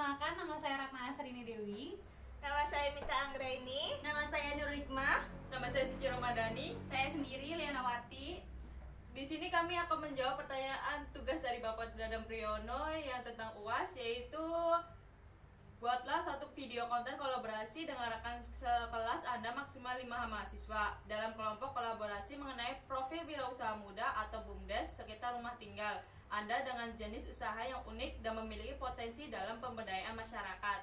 Perkenalkan, nama saya Ratna Asrini Dewi. Nama saya Mita Anggraini. Nama saya Nur Hikmah. Nama saya Suci Ramadhani. Saya sendiri Lianawati. Di sini kami akan menjawab pertanyaan tugas dari Bapak Dadang Priyono yang tentang UAS, yaitu buatlah satu video konten kolaborasi dengan rekan sekelas Anda maksimal 5 mahasiswa dalam kelompok kolaborasi mengenai profil wirausaha muda atau BUMDes sekitar rumah tinggal Anda dengan jenis usaha yang unik dan memiliki potensi dalam pemberdayaan masyarakat.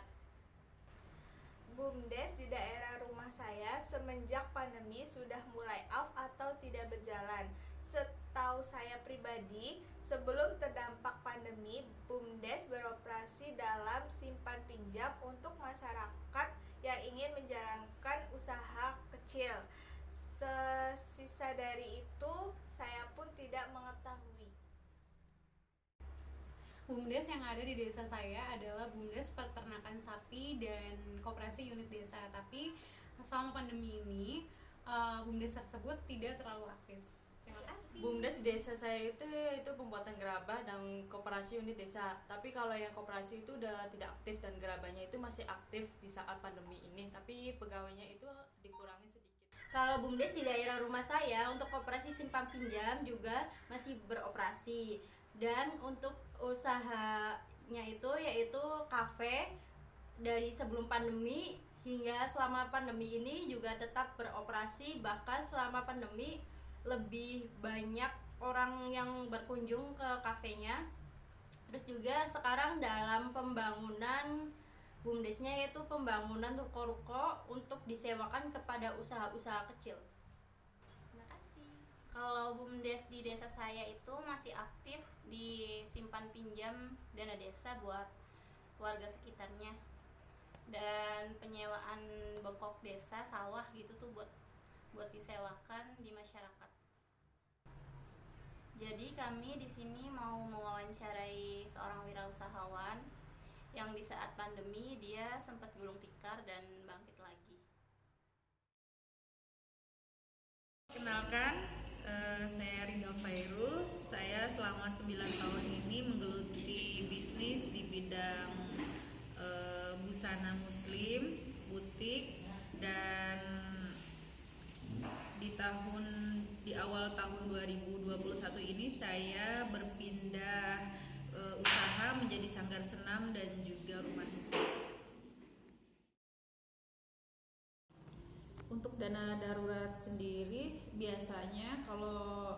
BUMDes di daerah rumah saya semenjak pandemi sudah mulai off atau tidak berjalan. Setahu saya pribadi, sebelum terdampak pandemi, BUMDes beroperasi dalam simpan pinjam untuk masyarakat yang ingin menjalankan usaha kecil. Sisa dari itu, saya pun tidak mengetahui. BUMDes yang ada di desa saya adalah BUMDes peternakan sapi dan koperasi unit desa. Tapi selama pandemi ini, BUMDes tersebut tidak terlalu aktif. Terima kasih. BUMDes di desa saya itu pembuatan gerabah dan koperasi unit desa. Tapi kalau yang koperasi itu udah tidak aktif dan gerabahnya itu masih aktif di saat pandemi ini. Tapi pegawainya itu dikurangi sedikit. Kalau BUMDes di daerah rumah saya untuk koperasi simpan pinjam juga masih beroperasi. Dan untuk usahanya itu yaitu kafe dari sebelum pandemi hingga selama pandemi ini juga tetap beroperasi, bahkan selama pandemi lebih banyak orang yang berkunjung ke kafenya. Terus juga sekarang dalam pembangunan BUMDesnya yaitu pembangunan ruko-ruko untuk disewakan kepada usaha-usaha kecil. Terima kasih. Kalau BUMDes di desa saya itu masih aktif di simpan pinjam dana desa buat warga sekitarnya, dan penyewaan bengkok desa, sawah gitu tuh buat disewakan di masyarakat. Jadi kami di sini mau mewawancarai seorang wirausahawan yang di saat pandemi dia sempat gulung tikar dan bangkit lagi. Kenalkan, saya Rinda Fairuz. Saya selama 9 tahun ini menggeluti bisnis di bidang busana muslim, butik, dan di awal tahun 2021 ini saya berpindah usaha menjadi sanggar senam dan juga rumah duka. Untuk dana darurat sendiri biasanya kalau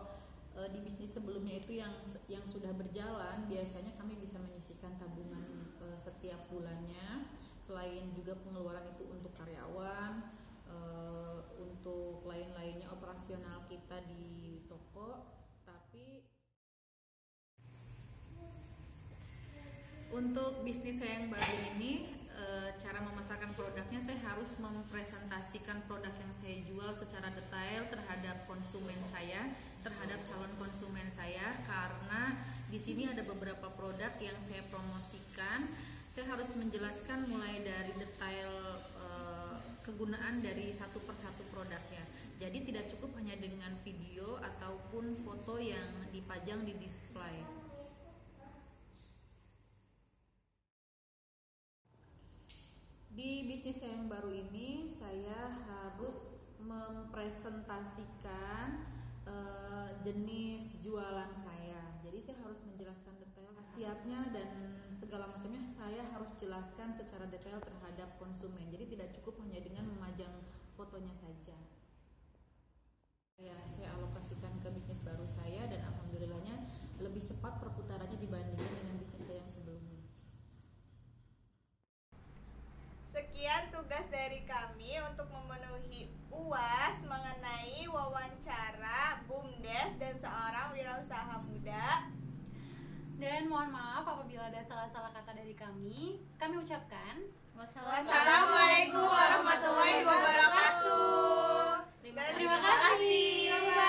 di bisnis sebelumnya itu yang sudah berjalan, biasanya kami bisa menyisihkan tabungan setiap bulannya. Selain juga pengeluaran itu untuk karyawan, untuk lain-lainnya operasional kita di toko. Tapi untuk bisnis saya yang baru ini, cara memasarkan produknya, saya harus mempresentasikan produk yang saya jual secara detail terhadap konsumen saya, terhadap calon konsumen saya, karena di sini ada beberapa produk yang saya promosikan. Saya harus menjelaskan mulai dari detail kegunaan dari satu persatu produknya. Jadi tidak cukup hanya dengan video ataupun foto yang dipajang di display. Di bisnis saya yang baru ini, saya harus mempresentasikan jenis jualan saya. Jadi saya harus menjelaskan detail khasiatnya dan segala macamnya, saya harus jelaskan secara detail terhadap konsumen. Jadi tidak cukup hanya dengan memajang fotonya saja. Ya, saya alokasikan ke bisnis baru saya dan alhamdulillahnya lebih cepat perputarannya dibandingkan dengan bisnis saya yang sebelumnya. Sekian tugas dari kami untuk memenuhi UAS mengenai wawancara BUMDes dan seorang wirausaha muda. Dan mohon maaf apabila ada salah-salah kata dari kami. Kami ucapkan Wassalamualaikum warahmatullahi wabarakatuh. terima kasih. Bye-bye.